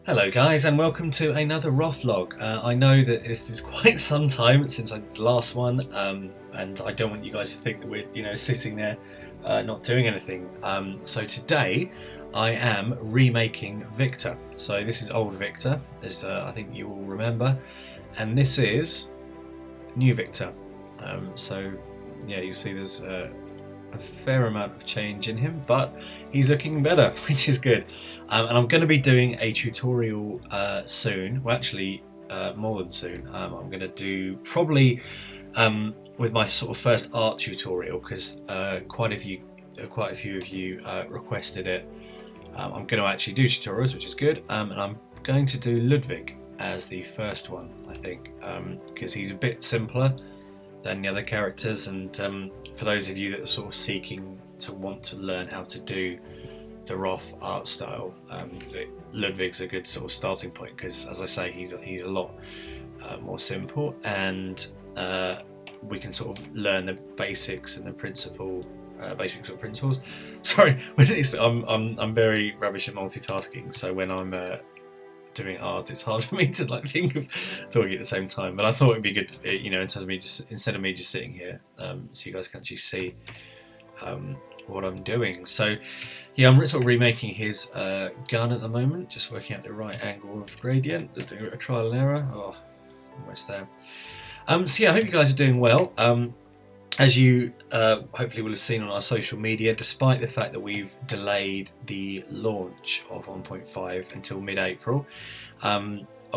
Hello guys and welcome to another Roflog. I know that this is quite some time since I did the last one and I don't want you guys to think that we're sitting there not doing anything. So today I am remaking Viktor. So this is old Viktor, as I think you all remember, and this is new Viktor. So yeah, you see there's a fair amount of change in him, but he's looking better, which is good. And I'm going to be doing a tutorial soon. Well, actually, more than soon. I'm going to do probably with my sort of first art tutorial, because quite a few of you requested it. I'm going to actually do tutorials, which is good, and I'm going to do Ludwig as the first one, I think, because he's a bit simpler than the other characters, and for those of you that are sort of want to learn how to do the Rof art style, Ludwig's a good sort of starting point, because as I say, he's a lot more simple, and we can sort of learn the basics and the principles. Sorry, I'm very rubbish at multitasking, so when I'm doing art, it's hard for me to think of talking at the same time. But I thought it'd be good, in terms of me instead of me just sitting here, so you guys can actually see what I'm doing. So yeah, I'm sort of remaking his gun at the moment, just working out the right angle of gradient, just doing a bit of trial and error. Oh, almost there. So yeah, I hope you guys are doing well. As you hopefully will have seen on our social media, despite the fact that we've delayed the launch of 1.5 until mid-April,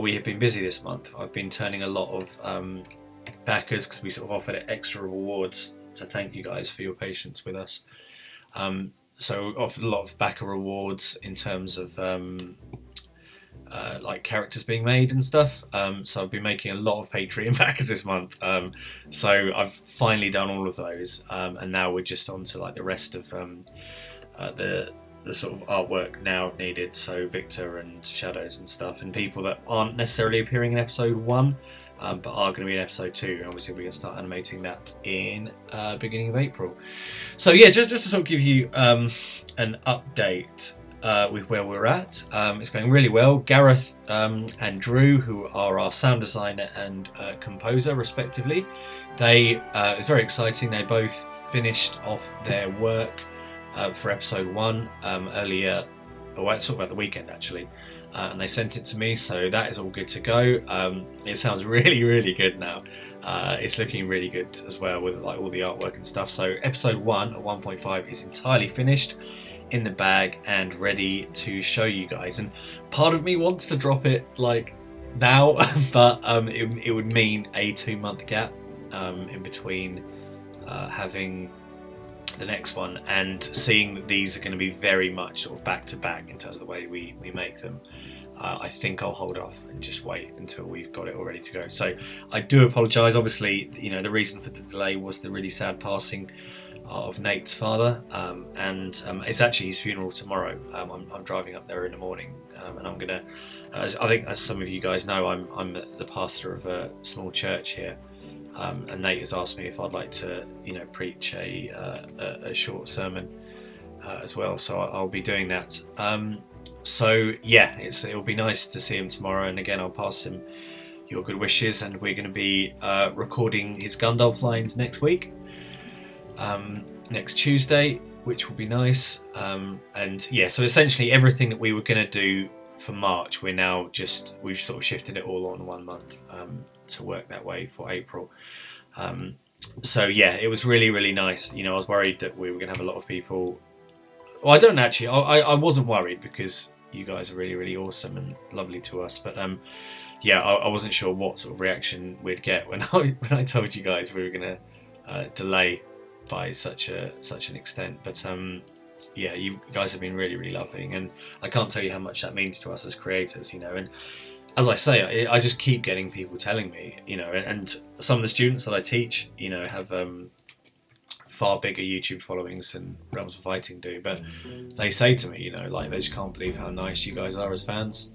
we have been busy this month. I've been turning a lot of backers, because we sort of offered extra rewards to thank you guys for your patience with us. So offered a lot of backer rewards in terms of like characters being made and stuff, so I've been making a lot of Patreon backers this month, so I've finally done all of those, and now we're just on to the rest of the sort of artwork now needed, so Viktor and Shadows and stuff, and people that aren't necessarily appearing in episode 1 but are going to be in episode 2, and obviously we're going to start animating that in beginning of April. So yeah, just to sort of give you an update with where we're at. It's going really well. Gareth and Drew, who are our sound designer and composer respectively, it's very exciting. They both finished off their work for episode 1 earlier, sort of at the weekend actually, and they sent it to me, so that is all good to go. It sounds really good now. It's looking really good as well with all the artwork and stuff. So episode 1 of 1.5 is entirely finished, in the bag, and ready to show you guys. And part of me wants to drop it now, but it would mean a 2-month gap in between having the next one, and seeing that these are going to be very much sort of back to back in terms of the way we make them. I think I'll hold off and just wait until we've got it all ready to go. So I do apologise. Obviously, the reason for the delay was the really sad passing of Nate's father, and it's actually his funeral tomorrow. I'm driving up there in the morning, and I'm gonna, I think as some of you guys know, I'm the pastor of a small church here, and Nate has asked me if I'd like to preach a short sermon as well, so I'll be doing that. So yeah, it'll be nice to see him tomorrow, and again I'll pass him your good wishes, and we're going to be recording his Gundalf lines next week, next Tuesday, which will be nice. And yeah, so essentially everything that we were going to do for March, we've sort of shifted it all on 1 month to work that way for April. So yeah, it was really nice. I was worried that we were going to have a lot of people. Well, I don't actually. I wasn't worried, because you guys are really awesome and lovely to us. But yeah, I wasn't sure what sort of reaction we'd get when I told you guys we were going to delay by such an extent. But yeah, you guys have been really lovely, and I can't tell you how much that means to us as creators. And as I say, I just keep getting people telling me, and some of the students that I teach, have far bigger YouTube followings than Realms of Fighting do, but they say to me, they just can't believe how nice you guys are as fans.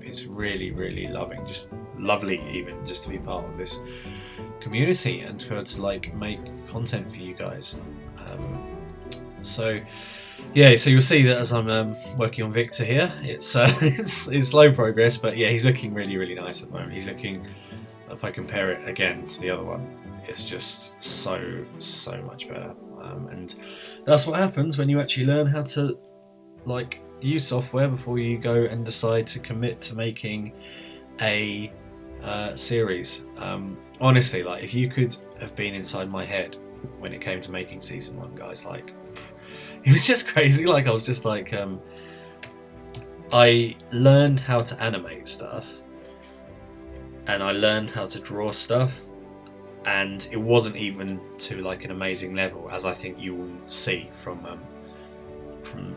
It's really loving, just lovely, even just to be part of this community and to be able to make content for you guys. So yeah, so you'll see that as I'm working on Viktor here, it's it's slow progress, but yeah, he's looking really, really nice at the moment. He's looking, if I compare it again to the other one, it's just so much better. And that's what happens when you actually learn how to like use software before you go and decide to commit to making a series. Honestly, like if you could have been inside my head when it came to making season 1, guys, like it was just crazy. Like I was just like I learned how to animate stuff and I learned how to draw stuff, and it wasn't even to like an amazing level, as I think you will see from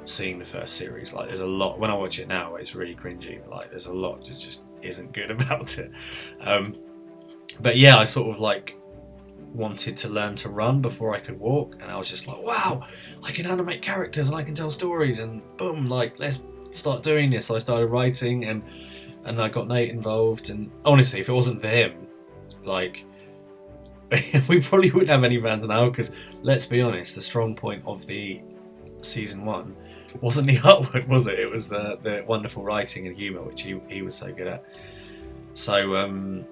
seeing the first series. Like there's a lot, when I watch it now it's really cringy, like there's a lot that just isn't good about it. But yeah, I sort of like wanted to learn to run before I could walk, and I was just like, wow, I can animate characters and I can tell stories, and boom, like let's start doing this. So I started writing and I got Nate involved, and honestly, if it wasn't for him, like we probably wouldn't have any fans now, because let's be honest, the strong point of the season 1 wasn't the artwork, was it? It was the wonderful writing and humour, which he was so good at. So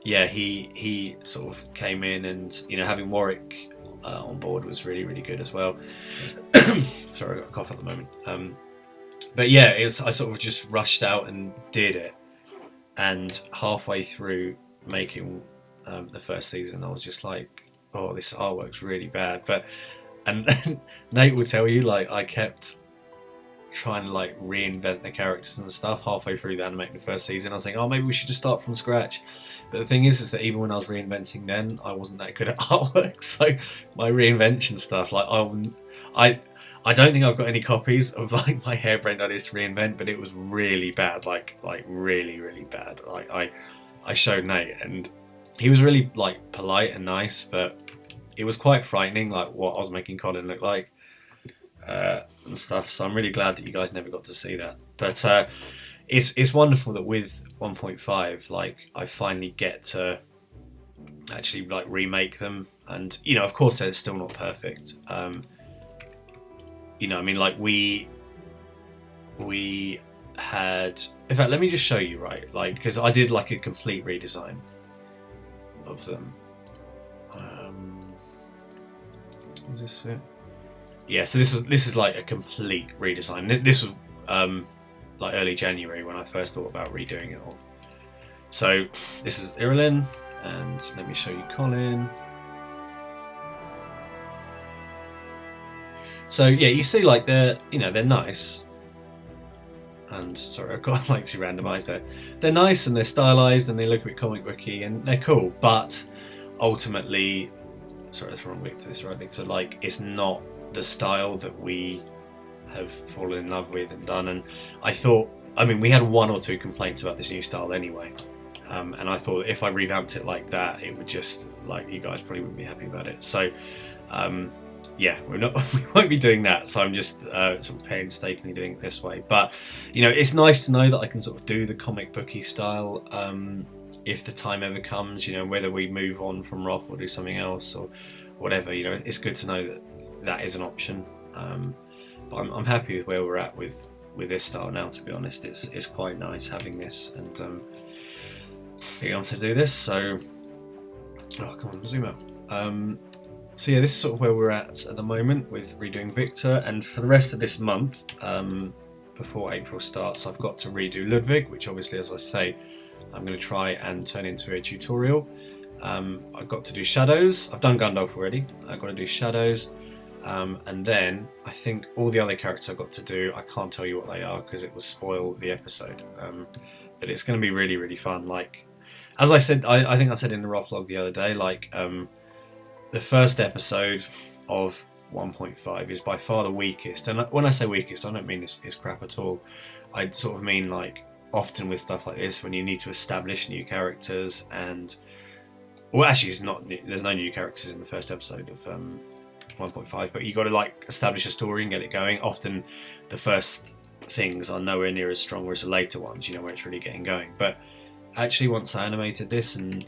yeah, he sort of came in, and you know, having Warwick on board was really, really good as well. Sorry, I got a cough at the moment. But yeah, I sort of just rushed out and did it, and halfway through making the first season, I was just like, oh, this artwork's really bad. And Nate will tell you, like, I kept trying to like reinvent the characters and stuff halfway through the animating the first season. I was like, oh, maybe we should just start from scratch. But the thing is that even when I was reinventing then, I wasn't that good at artwork. So my reinvention stuff, like I don't think I've got any copies of like my harebrained ideas to reinvent, but it was really bad, like really, really bad. Like I showed Nate, and he was really like polite and nice, but it was quite frightening, like what I was making Colin look like and stuff. So I'm really glad that you guys never got to see that. But it's wonderful that with 1.5, like I finally get to actually like remake them, and you know, of course, they're still not perfect. You know, I mean, like we had. In fact, let me just show you, right? Like, because I did like a complete redesign of them. Is this it? Yeah. So this is like a complete redesign. This was like early January when I first thought about redoing it all. So this is Irilyn, and let me show you Colin. So yeah, you see, like they're nice. And sorry, I've got like to randomise there. They're nice and they're stylized and they look a bit comic booky and they're cool, but ultimately, sorry, that's wrong, Viktor. This is right, Viktor. Like, it's not the style that we have fallen in love with and done. And I thought, I mean, we had 1 or 2 complaints about this new style anyway. And I thought if I revamped it like that, it would just, like, you guys probably wouldn't be happy about it. So, yeah, we won't be doing that. So I'm just sort of painstakingly doing it this way. But, you know, it's nice to know that I can sort of do the comic booky style if the time ever comes, you know, whether we move on from Roth or do something else or whatever, you know, it's good to know that that is an option. But I'm happy with where we're at with this style now, to be honest. It's quite nice having this and being able to do this. So, oh, come on, zoom out. So yeah, this is sort of where we're at the moment with redoing Viktor, and for the rest of this month, before April starts, I've got to redo Ludwig, which obviously, as I say, I'm going to try and turn into a tutorial. I've got to do Shadows. I've done Gandalf already. I've got to do Shadows, and then I think all the other characters I've got to do, I can't tell you what they are because it will spoil the episode. But it's going to be really, really fun. Like, as I said, I think I said in the Roflog the other day, like, the first episode of 1.5 is by far the weakest, and when I say weakest, I don't mean it's crap at all. I sort of mean, like, often with stuff like this, when you need to establish new characters, and well, actually, it's not. There's no new characters in the first episode of 1.5, but you got to like establish a story and get it going. Often, the first things are nowhere near as strong as the later ones, you know, where it's really getting going. But actually, once I animated this and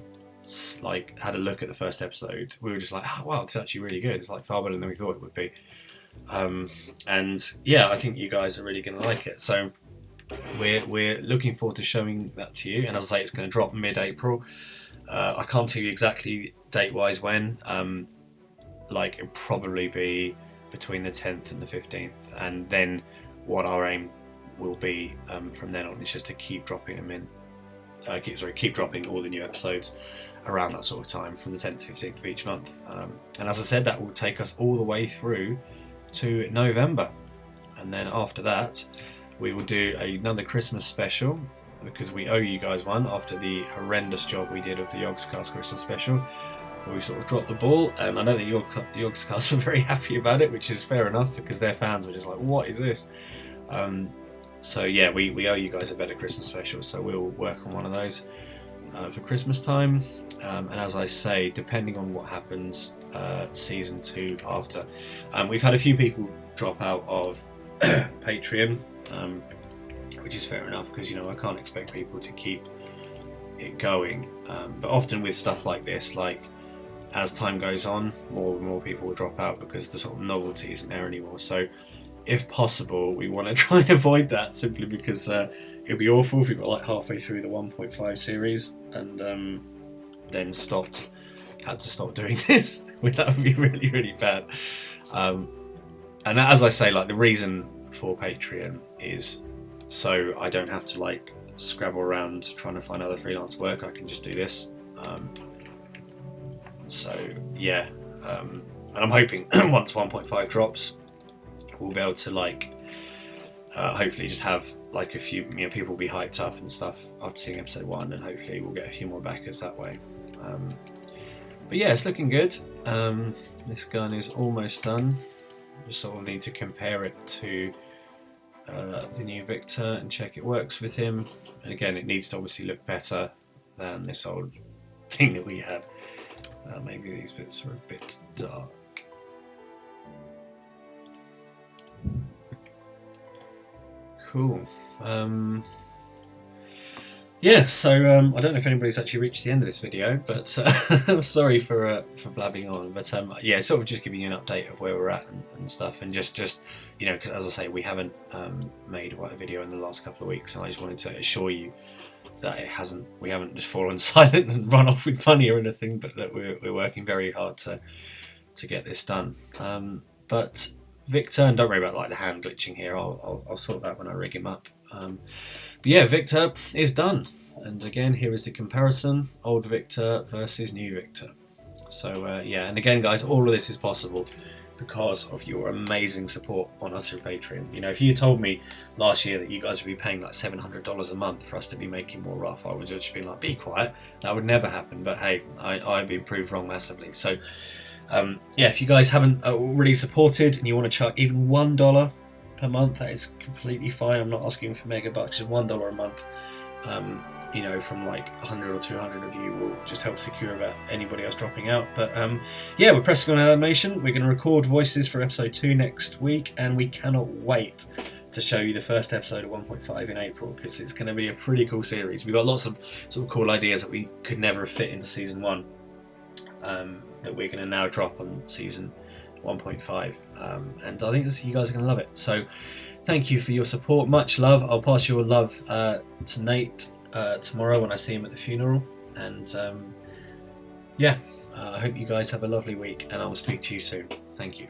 like had a look at the first episode, we were just like, oh wow, it's actually really good. It's like far better than we thought it would be. And yeah, I think you guys are really going to like it. So we're looking forward to showing that to you. And as I say, it's going to drop mid-April. I can't tell you exactly date-wise when. Like it'll probably be between the 10th and the 15th, and then what our aim will be from then on is just to keep dropping them in. Keep dropping all the new episodes around that sort of time from the 10th to 15th of each month. And as I said, that will take us all the way through to November, and then after that we will do another Christmas special, because we owe you guys one after the horrendous job we did of the Yogscast Christmas special, where we sort of dropped the ball. And I know that Yogscast were very happy about it, which is fair enough, because their fans were just like, what is this? So yeah, we owe you guys a better Christmas special, so we'll work on one of those for Christmas time. And as I say, depending on what happens, season 2 after. We've had a few people drop out of Patreon, which is fair enough, because I can't expect people to keep it going. But often with stuff like this, like as time goes on, more and more people will drop out because the sort of novelty isn't there anymore. So if possible, we want to try and avoid that, simply because it'd be awful if we got like halfway through the 1.5 series and then had to stop doing this. That would be really, really bad. And as I say, like the reason for Patreon is so I don't have to like scrabble around trying to find other freelance work. I can just do this. So yeah, and I'm hoping once 1.5 drops, we'll be able to like hopefully just have like a few people be hyped up and stuff after seeing episode 1, and hopefully we'll get a few more backers that way. But yeah, it's looking good. This gun is almost done. Just sort of need to compare it to the new Viktor and check it works with him. And again, it needs to obviously look better than this old thing that we had. Maybe these bits are a bit dark. Cool. Yeah, so I don't know if anybody's actually reached the end of this video, but I'm sorry for blabbing on. But yeah, sort of just giving you an update of where we're at and stuff, and just because as I say, we haven't made a video in the last couple of weeks, and I just wanted to assure you that we haven't just fallen silent and run off with money or anything, but that we're working very hard to get this done. But Viktor, and don't worry about like the hand glitching here, I'll sort that when I rig him up. But yeah, Viktor is done, and again here is the comparison: old Viktor versus new Viktor. So yeah, and again guys, all of this is possible because of your amazing support on us through Patreon. If you told me last year that you guys would be paying like $700 a month for us to be making more rough, I would just be like, be quiet, that would never happen. But hey, I've been proved wrong massively. So yeah, if you guys haven't already supported and you want to chuck even $1 per month, that is completely fine. I'm not asking for mega bucks, just $1 a month. From like 100 or 200 of you will just help secure about anybody else dropping out. But yeah, we're pressing on animation. We're going to record voices for episode 2 next week, and we cannot wait to show you the first episode of 1.5 in April, because it's going to be a pretty cool series. We've got lots of sort of cool ideas that we could never fit into season 1 that we're going to now drop on season 1.5, and I think you guys are going to love it. So thank you for your support, much love. I'll pass your love to Nate tomorrow when I see him at the funeral, and yeah, I hope you guys have a lovely week, and I will speak to you soon. Thank you.